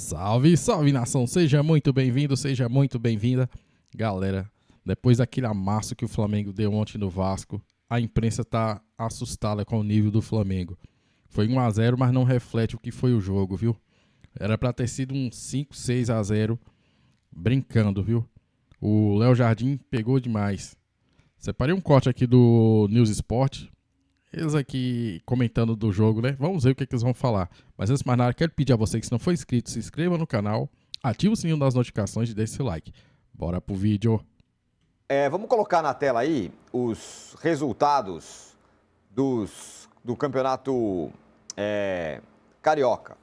Salve, salve nação, seja muito bem-vindo, seja muito bem-vinda. Galera, depois daquele amasso que o Flamengo deu ontem no Vasco, a imprensa tá assustada com o nível do Flamengo. Foi 1-0, mas não reflete o que foi o jogo, viu? Era pra ter sido um 5-6-0, brincando, viu? O Léo Jardim pegou demais. Separei um corte aqui do News Sport. Eles aqui comentando do jogo, né? Vamos ver o que eles vão falar. Mas antes de mais nada, quero pedir a você que se não for inscrito, se inscreva no canal, ative o sininho das notificações e deixe seu like. Bora pro vídeo. Vamos colocar na tela aí os resultados do campeonato carioca.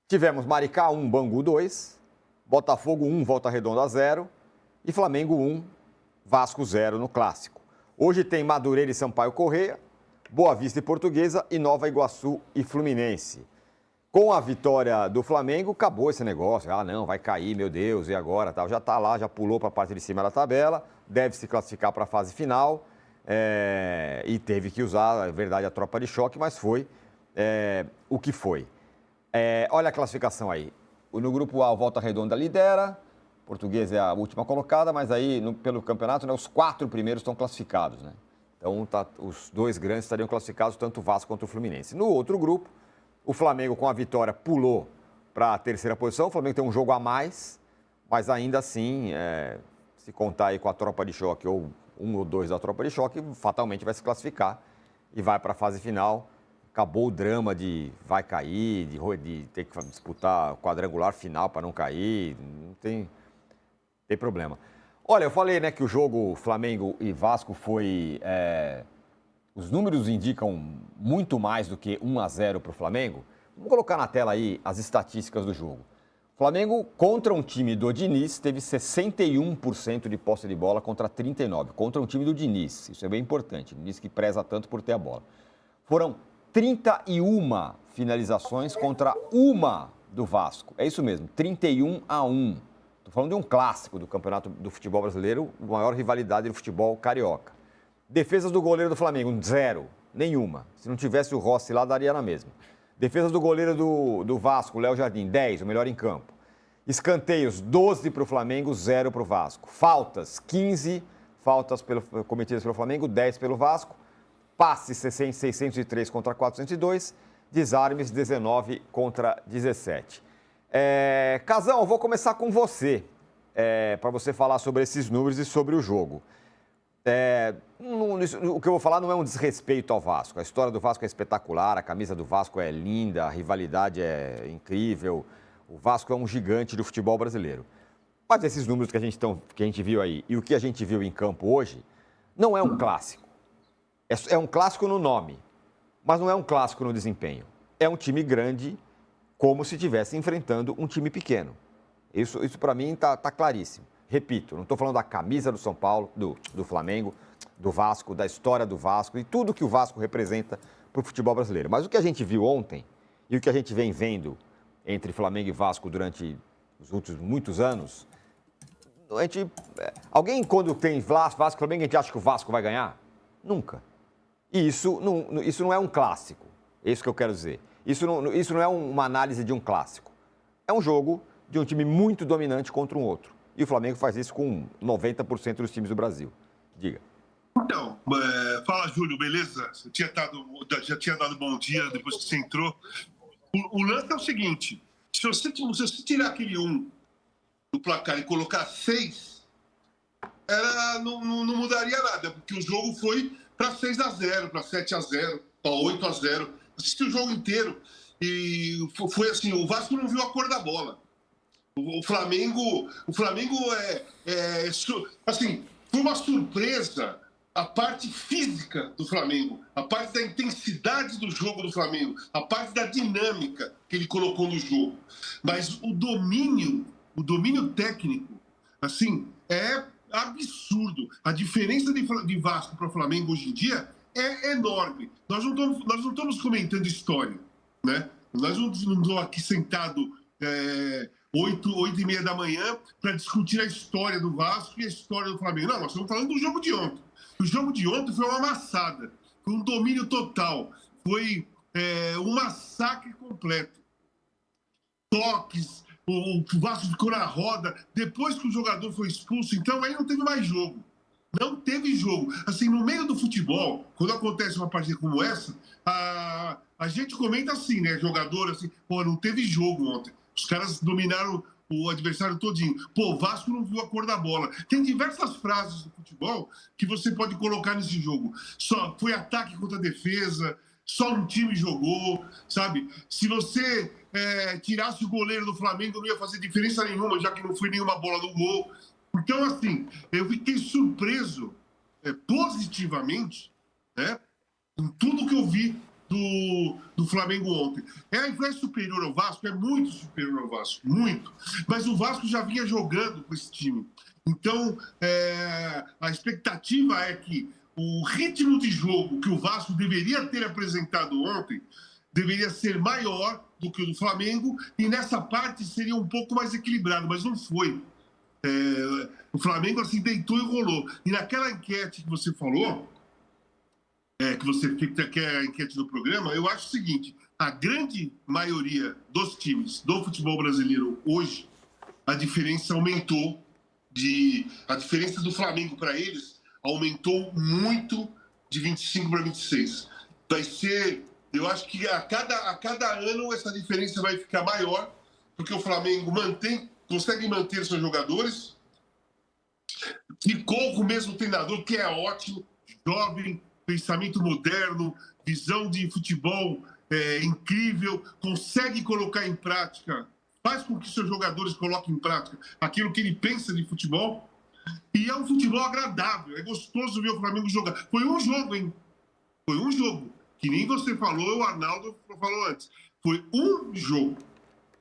Tivemos Maricá 1, Bangu 2, Botafogo 1, Volta Redonda 0 e Flamengo 1, Vasco 0 no clássico. Hoje tem Madureira e Sampaio Corrêa, Boa Vista e Portuguesa e Nova Iguaçu e Fluminense. Com a vitória do Flamengo, acabou esse negócio. Ah, não, vai cair, meu Deus, e agora? Já está lá, já pulou para a parte de cima da tabela, deve se classificar para a fase final e teve que usar, é verdade, a tropa de choque, mas foi o que foi. Olha a classificação aí. No grupo A, o Volta Redonda lidera. Portuguesa é a última colocada, mas aí, pelo campeonato, né, os 4 primeiros estão classificados, né? Então, os 2 grandes estariam classificados, tanto o Vasco quanto o Fluminense. No outro grupo, o Flamengo, com a vitória, pulou para a 3ª posição. O Flamengo tem um jogo a mais, mas ainda assim, se contar aí com a tropa de choque, ou 1 ou 2 da tropa de choque, fatalmente vai se classificar e vai para a fase final. Acabou o drama de vai cair, de ter que disputar quadrangular final para não cair, não tem problema. Olha, eu falei, né, que o jogo Flamengo e Vasco foi... os números indicam muito mais do que 1-0 para o Flamengo. Vamos colocar na tela aí as estatísticas do jogo. Flamengo contra um time do Diniz teve 61% de posse de bola contra 39%. Contra um time do Diniz, isso é bem importante. Diniz que preza tanto por ter a bola. Foram 31 finalizações contra 1 do Vasco. É isso mesmo, 31-1. Estou falando de um clássico do campeonato do futebol brasileiro, a maior rivalidade do futebol carioca. Defesas do goleiro do Flamengo, 0, nenhuma. Se não tivesse o Rossi lá, daria na mesma. Defesas do goleiro do Vasco, Léo Jardim, 10, o melhor em campo. Escanteios, 12 para o Flamengo, 0 para o Vasco. Faltas, 15 faltas cometidas pelo Flamengo, 10 pelo Vasco. Passes, 603 contra 402. Desarmes, 19 contra 17. Casão, eu vou começar com você, para você falar sobre esses números e sobre o jogo. O que eu vou falar não é um desrespeito ao Vasco. A história do Vasco é espetacular, a camisa do Vasco é linda, a rivalidade é incrível. O Vasco é um gigante do futebol brasileiro. Mas esses números que a gente viu aí e o que a gente viu em campo hoje, não é um clássico. É um clássico no nome, mas não é um clássico no desempenho. É um time grande, como se estivesse enfrentando um time pequeno. Isso para mim está claríssimo. Repito, não estou falando da camisa do São Paulo, do Flamengo, do Vasco, da história do Vasco e tudo que o Vasco representa para o futebol brasileiro. Mas o que a gente viu ontem e o que a gente vem vendo entre Flamengo e Vasco durante os últimos muitos anos, alguém quando tem Vasco e Flamengo, a gente acha que o Vasco vai ganhar? Nunca. E isso não é um clássico, é isso que eu quero dizer. Isso não é uma análise de um clássico. É um jogo de um time muito dominante contra um outro. E o Flamengo faz isso com 90% dos times do Brasil. Diga. Então, fala, Júlio, beleza? Já tinha dado bom dia depois que você entrou. O lance é o seguinte, se você tirar aquele 1 do placar e colocar 6, não mudaria nada, porque o jogo foi para 6-0, para 7-0, para 8-0. Assisti o jogo inteiro e foi assim, o Vasco não viu a cor da bola. O Flamengo assim, foi uma surpresa a parte física do Flamengo, a parte da intensidade do jogo do Flamengo, a parte da dinâmica que ele colocou no jogo. Mas o domínio técnico, assim, é absurdo. A diferença de Vasco para o Flamengo hoje em dia é enorme. Nós não estamos comentando história, né? Nós não estamos aqui sentados 8h30 da manhã para discutir a história do Vasco e a história do Flamengo. Não, nós estamos falando do jogo de ontem. O jogo de ontem foi uma amassada, foi um domínio total, foi um massacre completo. toques, o Vasco ficou na roda. Depois que o jogador foi expulso, então aí não teve mais jogo. Não teve jogo. Assim, no meio do futebol, quando acontece uma partida como essa, a gente comenta assim, né? Jogador assim, pô, não teve jogo ontem. Os caras dominaram o adversário todinho. Pô, o Vasco não viu a cor da bola. Tem diversas frases do futebol que você pode colocar nesse jogo. Só foi ataque contra defesa, só um time jogou, sabe? Se você tirasse o goleiro do Flamengo, não ia fazer diferença nenhuma, já que não foi nenhuma bola no gol. Então, assim, eu fiquei surpreso positivamente, né, em tudo que eu vi do Flamengo ontem. É superior ao Vasco? É muito superior ao Vasco, muito. Mas o Vasco já vinha jogando com esse time. Então, a expectativa é que o ritmo de jogo que o Vasco deveria ter apresentado ontem deveria ser maior do que o do Flamengo e nessa parte seria um pouco mais equilibrado, mas não foi. O Flamengo assim deitou e rolou. E naquela enquete que você falou, que é a enquete do programa, eu acho o seguinte: a grande maioria dos times do futebol brasileiro hoje, a diferença aumentou. A diferença do Flamengo para eles aumentou muito de 25 para 26. Vai ser, eu acho que a cada ano essa diferença vai ficar maior, porque o Flamengo consegue manter seus jogadores, ficou com o mesmo treinador, que é ótimo, jovem, pensamento moderno, visão de futebol incrível, consegue colocar em prática, faz com que seus jogadores coloquem em prática aquilo que ele pensa de futebol, e é um futebol agradável, é gostoso ver o Flamengo jogar. Foi um jogo, hein? Foi um jogo, que nem você falou, o Arnaldo falou antes. Foi um jogo,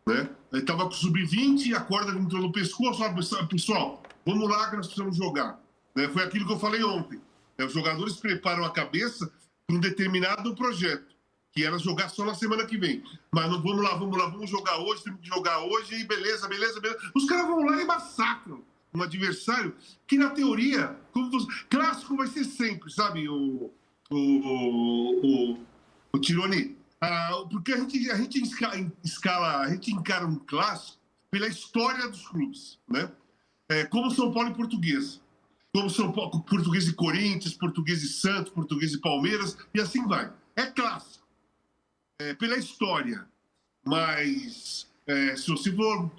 né? Ele estava com o sub-20, a corda entrou no pescoço, pessoal, vamos lá que nós precisamos jogar. Foi aquilo que eu falei ontem. Os jogadores preparam a cabeça para um determinado projeto, que era jogar só na semana que vem. Mas não, vamos lá, vamos jogar hoje, temos que jogar hoje, e beleza. Os caras vão lá e massacram um adversário que, na teoria, clássico vai ser sempre, sabe, o Tironi? Porque a gente encara um clássico pela história dos clubes, né? Como São Paulo e Portuguesa. Como São Paulo, Português e Corinthians, Português e Santos, Português e Palmeiras, e assim vai. É clássico, pela história. Mas, se você for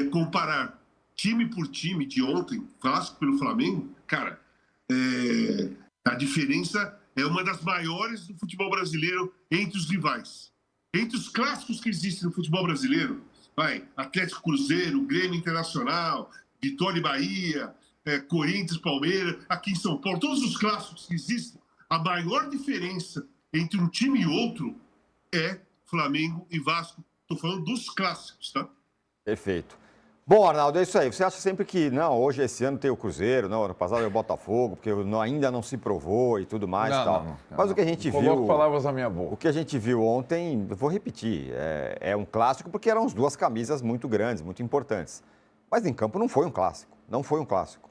comparar time por time de ontem, clássico pelo Flamengo, cara, a diferença é uma das maiores do futebol brasileiro entre os rivais. Entre os clássicos que existem no futebol brasileiro, Atlético Cruzeiro, Grêmio Internacional, Vitória e Bahia, Corinthians, Palmeiras, aqui em São Paulo, todos os clássicos que existem, a maior diferença entre um time e outro é Flamengo e Vasco. Estou falando dos clássicos, tá? Perfeito. Bom, Arnaldo, é isso aí. Você acha sempre que, não, hoje, esse ano tem o Cruzeiro, não, ano passado é o Botafogo, porque ainda não se provou e tudo mais e tal. Mas o que a gente viu... Coloco palavras na minha boca. O que a gente viu ontem, eu vou repetir, é um clássico porque eram as duas camisas muito grandes, muito importantes. Mas em campo não foi um clássico. Não foi um clássico.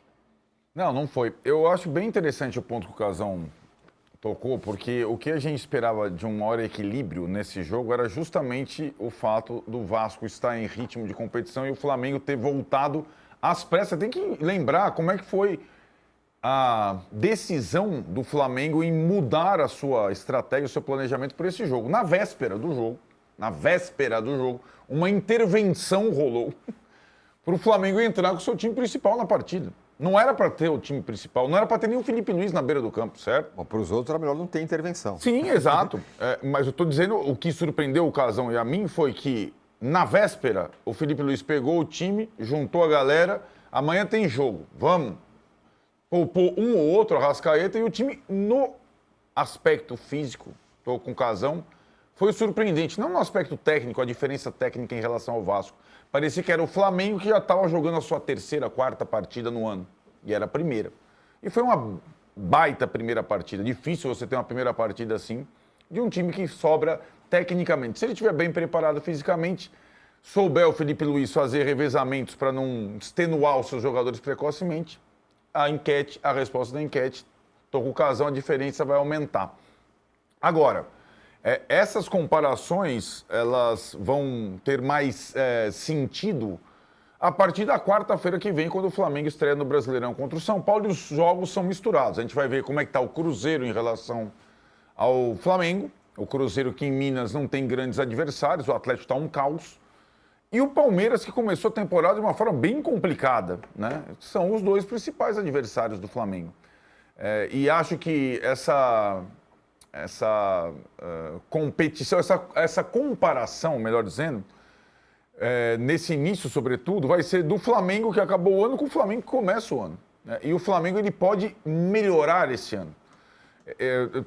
Não foi. Eu acho bem interessante o ponto que o Casão tocou, porque o que a gente esperava de um maior equilíbrio nesse jogo era justamente o fato do Vasco estar em ritmo de competição e o Flamengo ter voltado às pressas. Tem que lembrar como é que foi a decisão do Flamengo em mudar a sua estratégia, o seu planejamento para esse jogo. Na véspera do jogo, uma intervenção rolou para o Flamengo entrar com o seu time principal na partida. Não era para ter o time principal, não era para ter nem o Felipe Luiz na beira do campo, certo? Bom, para os outros era melhor não ter intervenção. Sim, exato. Mas eu estou dizendo, o que surpreendeu o Casão e a mim foi que, na véspera, o Felipe Luiz pegou o time, juntou a galera, amanhã tem jogo, vamos. Poupou um ou outro, a Arrascaeta, e o time, no aspecto físico, estou com o Casão, foi surpreendente. Não no aspecto técnico, a diferença técnica em relação ao Vasco. Parecia que era o Flamengo que já estava jogando a sua terceira, quarta partida no ano. E era a primeira. E foi uma baita primeira partida. Difícil você ter uma primeira partida assim, de um time que sobra tecnicamente. Se ele estiver bem preparado fisicamente, souber o Felipe Luiz fazer revezamentos para não extenuar os seus jogadores precocemente, a resposta da enquete, estou com o Casão, a diferença vai aumentar. Agora, Essas comparações, elas vão ter mais sentido a partir da quarta-feira que vem, quando o Flamengo estreia no Brasileirão contra o São Paulo e os jogos são misturados. A gente vai ver como é que está o Cruzeiro em relação ao Flamengo. O Cruzeiro que em Minas não tem grandes adversários, o Atlético está um caos. E o Palmeiras, que começou a temporada de uma forma bem complicada, né? São os dois principais adversários do Flamengo. E acho que essa competição, essa comparação, melhor dizendo, nesse início, sobretudo, vai ser do Flamengo que acabou o ano com o Flamengo que começa o ano, né? E o Flamengo ele pode melhorar esse ano.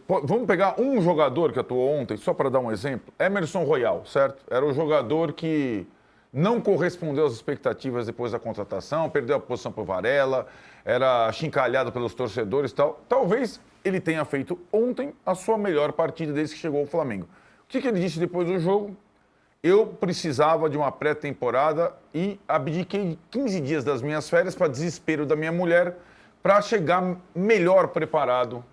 Vamos pegar um jogador que atuou ontem, só para dar um exemplo. Emerson Royal, certo? Era o jogador que não correspondeu às expectativas depois da contratação, perdeu a posição para o Varela, era achincalhado pelos torcedores e tal. Talvez ele tenha feito ontem a sua melhor partida desde que chegou ao Flamengo. O que ele disse depois do jogo? Eu precisava de uma pré-temporada e abdiquei 15 dias das minhas férias para desespero da minha mulher para chegar melhor preparado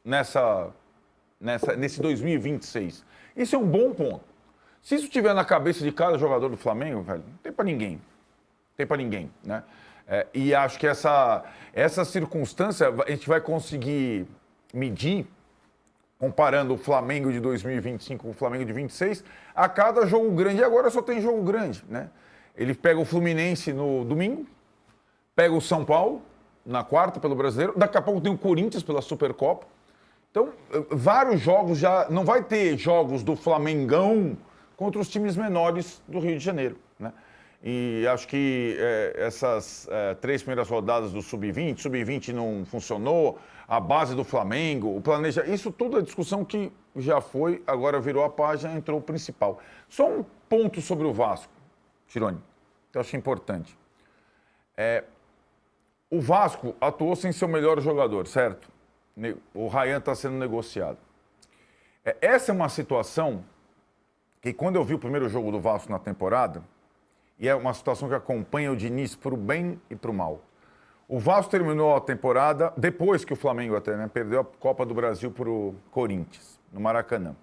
nesse 2026. Isso é um bom ponto. Se isso estiver na cabeça de cada jogador do Flamengo, velho, não tem para ninguém. Não tem para ninguém, né? E acho que essa circunstância a gente vai conseguir medir, comparando o Flamengo de 2025 com o Flamengo de 26, a cada jogo grande. E agora só tem jogo grande, né? Ele pega o Fluminense no domingo, pega o São Paulo na quarta pelo Brasileiro, daqui a pouco tem o Corinthians pela Supercopa. Então, vários jogos já... Não vai ter jogos do Flamengão contra os times menores do Rio de Janeiro, né? E acho que essas 3 primeiras rodadas do Sub-20 não funcionou, a base do Flamengo, isso tudo é discussão que já foi, agora virou a página, entrou o principal. Só um ponto sobre o Vasco, Tironi, que eu acho importante. O Vasco atuou sem seu melhor jogador, certo? O Ryan está sendo negociado. Essa é uma situação que, quando eu vi o primeiro jogo do Vasco na temporada, e é uma situação que acompanha o Diniz para o bem e para o mal. O Vasco terminou a temporada, depois que o Flamengo até, né, perdeu a Copa do Brasil para o Corinthians, no Maracanã,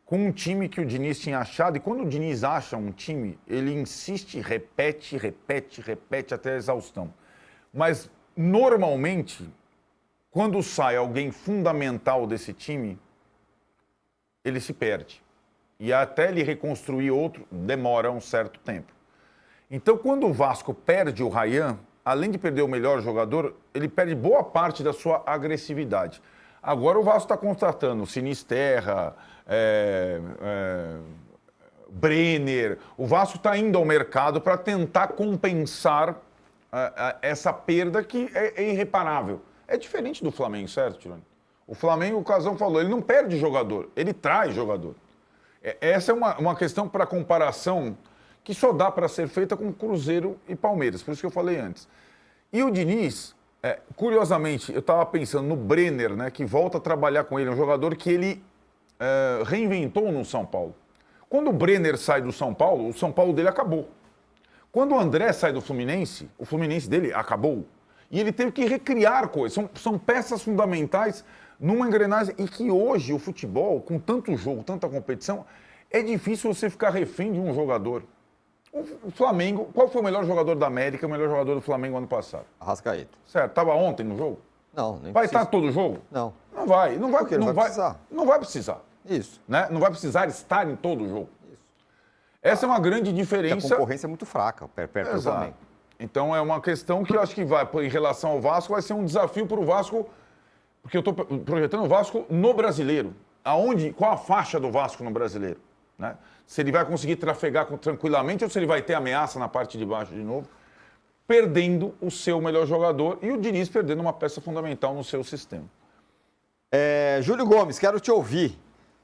com um time que o Diniz tinha achado, e quando o Diniz acha um time, ele insiste, repete até a exaustão. Mas, normalmente, quando sai alguém fundamental desse time, ele se perde. E até ele reconstruir outro, demora um certo tempo. Então, quando o Vasco perde o Ryan, além de perder o melhor jogador, ele perde boa parte da sua agressividade. Agora o Vasco está contratando Sinisterra, Brenner. O Vasco está indo ao mercado para tentar compensar essa perda que é irreparável. É diferente do Flamengo, certo, Tironi? O Flamengo, o Casão falou, ele não perde jogador, ele traz jogador. Essa é uma questão para comparação que só dá para ser feita com Cruzeiro e Palmeiras, por isso que eu falei antes. E o Diniz, curiosamente, eu estava pensando no Brenner, né, que volta a trabalhar com ele, um jogador que ele reinventou no São Paulo. Quando o Brenner sai do São Paulo, o São Paulo dele acabou. Quando o André sai do Fluminense, o Fluminense dele acabou. E ele teve que recriar coisas, são peças fundamentais numa engrenagem, e que hoje o futebol, com tanto jogo, tanta competição, é difícil você ficar refém de um jogador. O Flamengo, qual foi o melhor jogador da América, o melhor jogador do Flamengo ano passado? Arrascaeta. Certo, estava ontem no jogo? Não, nem vai precisa. estar todo jogo? Não. Não vai. Não vai, Por quê? Não vai precisar. Não vai precisar. Isso. Né? Não vai precisar estar em todo o jogo. Isso. Essa é uma grande diferença. Porque a concorrência é muito fraca perto do Flamengo. Então é uma questão que eu acho que vai, em relação ao Vasco, vai ser um desafio para o Vasco, porque eu estou projetando o Vasco no Brasileiro. Qual a faixa do Vasco no Brasileiro? Né? Se ele vai conseguir trafegar tranquilamente ou se ele vai ter ameaça na parte de baixo de novo, perdendo o seu melhor jogador e o Diniz perdendo uma peça fundamental no seu sistema. Júlio Gomes, quero te ouvir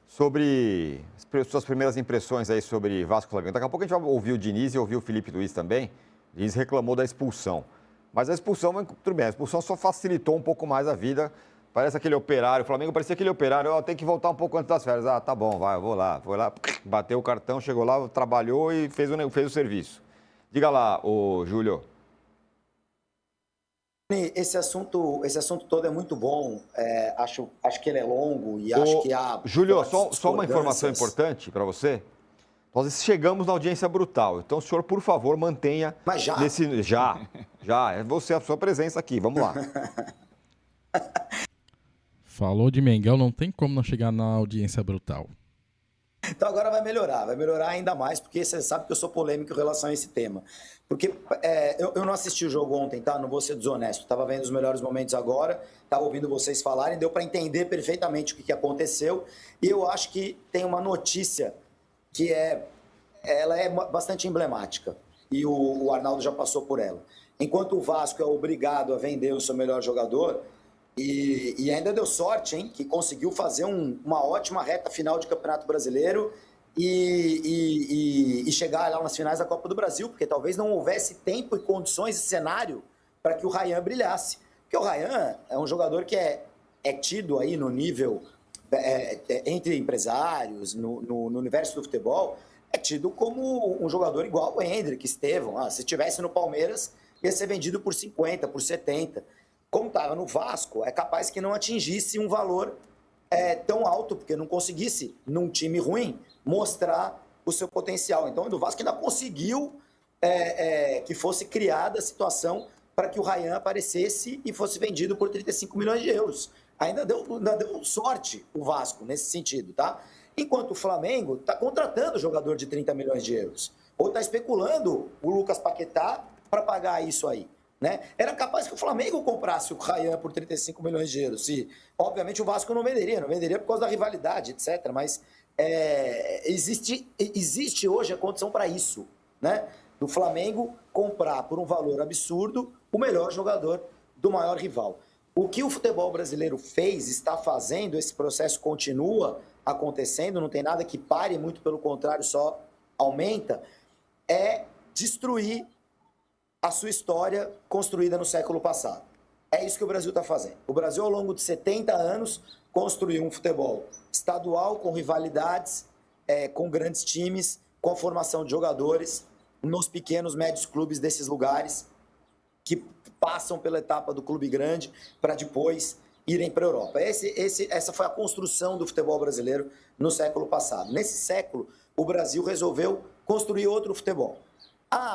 sobre as suas primeiras impressões aí sobre Vasco e Flamengo. Daqui a pouco a gente vai ouvir o Diniz e ouvir o Felipe Luiz também. O Diniz reclamou da expulsão. Mas a expulsão, tudo bem, a expulsão só facilitou um pouco mais a vida. Parece aquele operário, o Flamengo parecia aquele operário, tem que voltar um pouco antes das férias. Tá bom, vai, eu vou lá. Foi lá, bateu o cartão, chegou lá, trabalhou e fez o serviço. Diga lá, ô Júlio. Esse assunto todo é muito bom. Acho que ele é longo e acho que há... Júlio, só uma informação importante para você. Nós chegamos na audiência brutal. Então, o senhor, por favor, mantenha... Mas já? Já. É você, a sua presença aqui. Vamos lá. Falou de Mengão, não tem como não chegar na audiência brutal. Então agora vai melhorar ainda mais, porque você sabe que eu sou polêmico em relação a esse tema. Porque eu não assisti o jogo ontem, tá? Não vou ser desonesto. Estava vendo os melhores momentos agora, estava ouvindo vocês falarem, deu para entender perfeitamente o que aconteceu. E eu acho que tem uma notícia que ela é bastante emblemática. E o Arnaldo já passou por ela. Enquanto o Vasco é obrigado a vender o seu melhor jogador, e ainda deu sorte, hein? Que conseguiu fazer uma ótima reta final de Campeonato Brasileiro e chegar lá nas finais da Copa do Brasil, porque talvez não houvesse tempo e condições e cenário para que o Rayan brilhasse. Porque o Rayan é um jogador que é tido aí no nível, entre empresários, no universo do futebol, é tido como um jogador igual ao Endrick, Estevão. Se estivesse no Palmeiras, ia ser vendido por 50, por 70. Como estava no Vasco, é capaz que não atingisse um valor tão alto, porque não conseguisse, num time ruim, mostrar o seu potencial. Então, o Vasco ainda conseguiu que fosse criada a situação para que o Rayan aparecesse e fosse vendido por 35 milhões de euros. Ainda deu sorte o Vasco nesse sentido, tá? Enquanto o Flamengo está contratando jogador de 30 milhões de euros. Ou está especulando o Lucas Paquetá para pagar isso aí. Né? Era capaz que o Flamengo comprasse o Rayan por 35 milhões de euros. Obviamente o Vasco não venderia por causa da rivalidade, etc. Mas existe hoje a condição para isso, né? Do Flamengo comprar por um valor absurdo o melhor jogador do maior rival. O que o futebol brasileiro está fazendo, esse processo continua acontecendo, não tem nada que pare, muito pelo contrário, só aumenta, é destruir a sua história construída no século passado. É isso que o Brasil está fazendo. O Brasil, ao longo de 70 anos, construiu um futebol estadual, com rivalidades, com grandes times, com a formação de jogadores, nos pequenos, médios clubes desses lugares, que passam pela etapa do clube grande, para depois irem para a Europa. Essa foi a construção do futebol brasileiro no século passado. Nesse século, o Brasil resolveu construir outro futebol.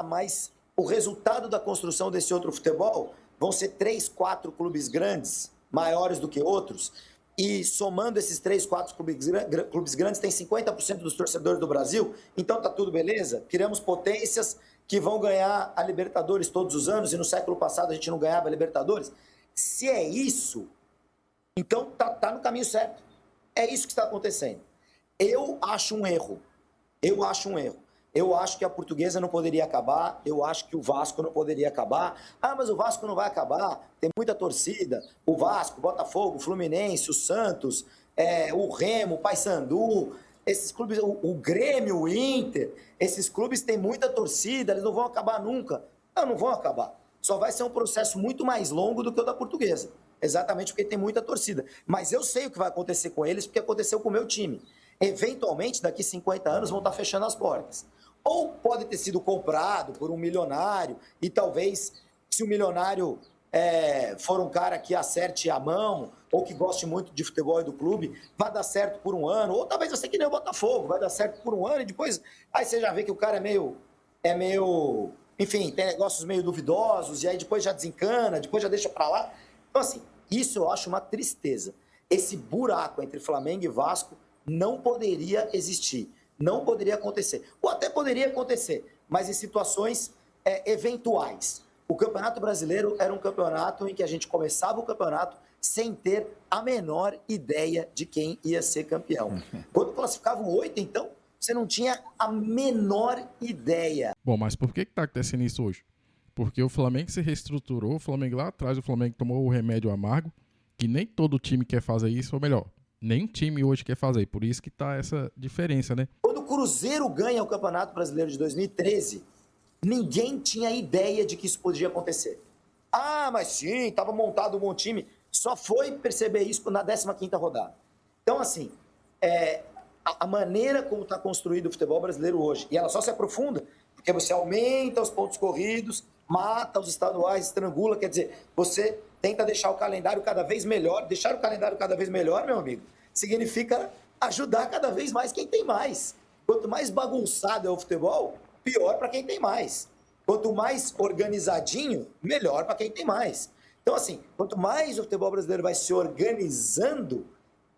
Mas o resultado da construção desse outro futebol vão ser 3, 4 clubes grandes, maiores do que outros, e somando esses 3, 4 clubes grandes, tem 50% dos torcedores do Brasil, então tá tudo beleza? Criamos potências que vão ganhar a Libertadores todos os anos, e no século passado a gente não ganhava a Libertadores. Se é isso, então tá no caminho certo. É isso que está acontecendo. Eu acho um erro. Eu acho que a Portuguesa não poderia acabar, eu acho que o Vasco não poderia acabar. Mas o Vasco não vai acabar, tem muita torcida. O Vasco, o Botafogo, o Fluminense, o Santos, o Remo, o Paysandu, esses clubes, o Grêmio, o Inter, esses clubes têm muita torcida, eles não vão acabar nunca. Não vão acabar. Só vai ser um processo muito mais longo do que o da Portuguesa. Exatamente porque tem muita torcida. Mas eu sei o que vai acontecer com eles, porque aconteceu com o meu time. Eventualmente, daqui 50 anos, vão estar fechando as portas. Ou pode ter sido comprado por um milionário, e talvez, se o milionário for um cara que acerte a mão, ou que goste muito de futebol e do clube, vai dar certo por um ano, ou talvez você que nem o Botafogo, vai dar certo por um ano, e depois, aí você já vê que o cara é meio, enfim, tem negócios meio duvidosos, e aí depois já desencana, depois já deixa pra lá. Então, assim, isso eu acho uma tristeza. Esse buraco entre Flamengo e Vasco não poderia existir. Não poderia acontecer. Ou até poderia acontecer, mas em situações eventuais. O Campeonato Brasileiro era um campeonato em que a gente começava o campeonato sem ter a menor ideia de quem ia ser campeão. Quando classificavam 8, então, você não tinha a menor ideia. Bom, mas por que está acontecendo isso hoje? Porque o Flamengo se reestruturou, o Flamengo lá atrás, o Flamengo tomou o remédio amargo, que nem todo time quer fazer isso, ou melhor, nenhum time hoje quer fazer, por isso que tá essa diferença, né? Quando o Cruzeiro ganha o Campeonato Brasileiro de 2013, ninguém tinha ideia de que isso podia acontecer. Mas sim, estava montado um bom time. Só foi perceber isso na 15ª rodada. Então, assim, a maneira como está construído o futebol brasileiro hoje, e ela só se aprofunda porque você aumenta os pontos corridos, mata os estaduais, estrangula, quer dizer, você tenta deixar o calendário cada vez melhor. Deixar o calendário cada vez melhor, meu amigo, significa ajudar cada vez mais quem tem mais. Quanto mais bagunçado é o futebol, pior para quem tem mais. Quanto mais organizadinho, melhor para quem tem mais. Então, assim, quanto mais o futebol brasileiro vai se organizando,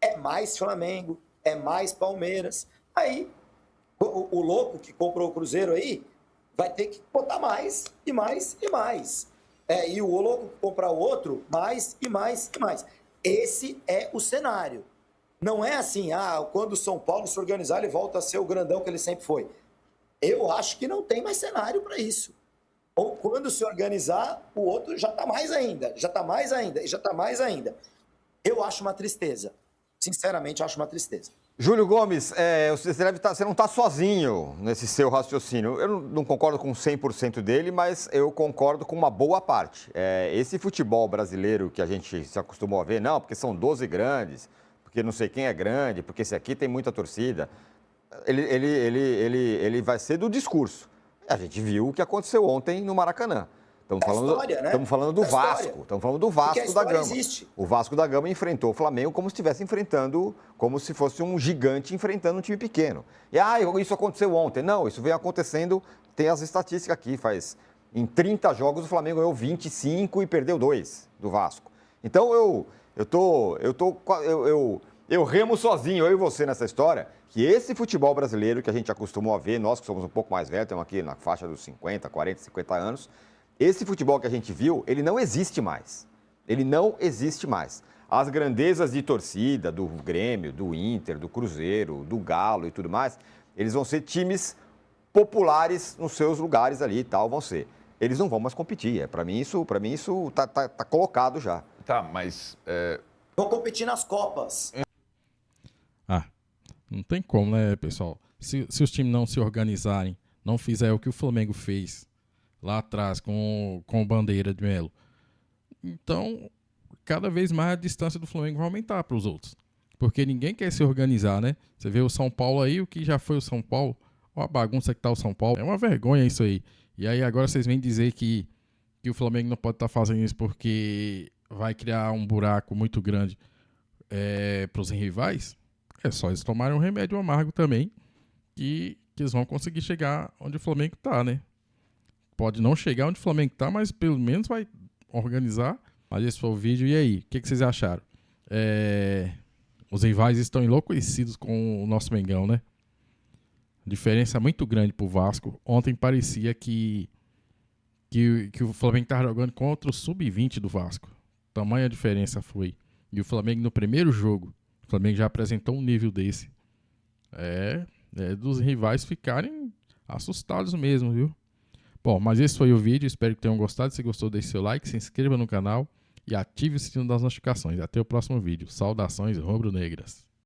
é mais Flamengo, é mais Palmeiras. Aí, o louco que comprou o Cruzeiro aí vai ter que botar mais e mais e mais. E o louco que comprar o outro, mais e mais e mais. Esse é o cenário. Não é assim, quando o São Paulo se organizar, ele volta a ser o grandão que ele sempre foi. Eu acho que não tem mais cenário para isso. Ou quando se organizar, o outro já está mais ainda, já está mais ainda, e já está mais ainda. Eu acho uma tristeza. Sinceramente, acho uma tristeza. Júlio Gomes, você não está sozinho nesse seu raciocínio. Eu não concordo com 100% dele, mas eu concordo com uma boa parte. Esse futebol brasileiro que a gente se acostumou a ver, não, porque são 12 grandes, porque não sei quem é grande, porque esse aqui tem muita torcida, ele vai ser do discurso. A gente viu o que aconteceu ontem no Maracanã. Estamos falando do Vasco. Estamos falando do Vasco da Gama. Existe. O Vasco da Gama enfrentou o Flamengo como se estivesse enfrentando, como se fosse um gigante enfrentando um time pequeno. Isso aconteceu ontem. Não, isso vem acontecendo, tem as estatísticas aqui, em 30 jogos o Flamengo ganhou 25 e perdeu 2 do Vasco. Então eu remo sozinho, eu e você nessa história, que esse futebol brasileiro que a gente acostumou a ver, nós que somos um pouco mais velhos, estamos aqui na faixa dos 50, 40, 50 anos, esse futebol que a gente viu, ele não existe mais. Ele não existe mais. As grandezas de torcida do Grêmio, do Inter, do Cruzeiro, do Galo e tudo mais, eles vão ser times populares nos seus lugares ali e tal, vão ser. Eles não vão mais competir. Para mim isso tá colocado já. Tá, mas... Vão competir nas Copas. Não tem como, né, pessoal? Se os times não se organizarem, não fizer o que o Flamengo fez lá atrás com o Bandeira de Melo, então cada vez mais a distância do Flamengo vai aumentar para os outros. Porque ninguém quer se organizar, né? Você vê o São Paulo aí, o que já foi o São Paulo, olha a bagunça que tá o São Paulo. É uma vergonha isso aí. E aí agora vocês vêm dizer que o Flamengo não pode estar fazendo isso porque vai criar um buraco muito grande para os rivais. É só eles tomarem um remédio amargo também, que eles vão conseguir chegar onde o Flamengo tá, né? Pode não chegar onde o Flamengo tá, mas pelo menos vai organizar. Mas esse foi o vídeo. E aí, o que vocês acharam? Os rivais estão enlouquecidos com o nosso Mengão, né? Diferença muito grande pro Vasco. Ontem parecia que o Flamengo estava jogando contra o Sub-20 do Vasco. Tamanha diferença foi. E o Flamengo no primeiro jogo, o Flamengo já apresentou um nível desse. Dos rivais ficarem assustados mesmo, viu? Bom, mas esse foi o vídeo. Espero que tenham gostado. Se gostou, deixe seu like, se inscreva no canal e ative o sininho das notificações. Até o próximo vídeo. Saudações rubro-negras.